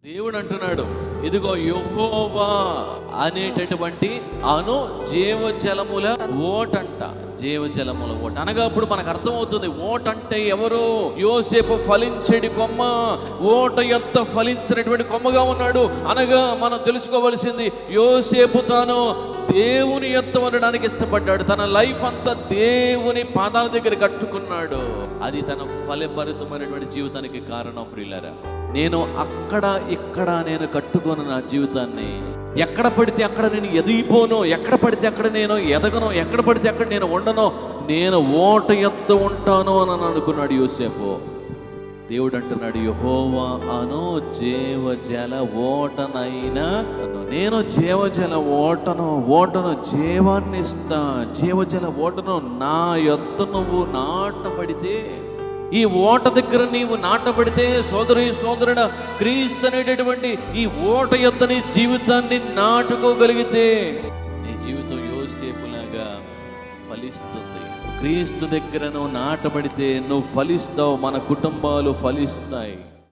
దేవుడు అంటున్నాడు, ఇదిగో యెహోవా అనేటటువంటి జీవజలముల ఓటంట. జీవజలముల ఓట అనగా అప్పుడు మనకు అర్థమవుతుంది, ఓట అంటే ఎవరు? యోసేపు ఫలించేడి కొమ్మ, ఓట ఎంత ఫలించినటువంటి కొమ్మగా ఉన్నాడు అనగా మనం తెలుసుకోవలసింది, యోసేపు తాను దేవుని యొద్ద ఉండడానికి ఇష్టపడ్డాడు. తన లైఫ్ అంతా దేవుని పాదాల దగ్గర కట్టుకున్నాడు. అది తన ఫలభరితమైనటువంటి జీవితానికి కారణం. ప్రియులారా, నేను అక్కడ ఇక్కడ నేను కట్టుకోను నా జీవితాన్ని. ఎక్కడ పడితే అక్కడ నేను ఎదిగిపోను, ఎక్కడ పడితే అక్కడ నేను ఎదగను, ఎక్కడ పడితే అక్కడ నేను ఉండను, నేను ఓట యొద్ద ఉంటాను అని అనుకున్నాడు యోసేపు. దేవుడు అంటున్నాడు, యెహోవా జీవజల ఓటనైనా నేను జీవజల ఓటను జీవాన్ని ఇస్తా. జీవజల ఓటను నా యొద్ద నువ్వు నాటబడితే, ఈ ఓట దగ్గర నీవు నాటబడితే, సోదరుడా, క్రీస్తు అనేటటువంటి ఈ ఓట యొద్ద నీ జీవితాన్ని నాటుకోగలిగితే నీ జీవితం యోసేపులాగా ఫలిస్తుంది. క్రీస్తు దగ్గర నువ్వు నాటబడితే నువ్వు ఫలిస్తావు, మన కుటుంబాలు ఫలిస్తాయి.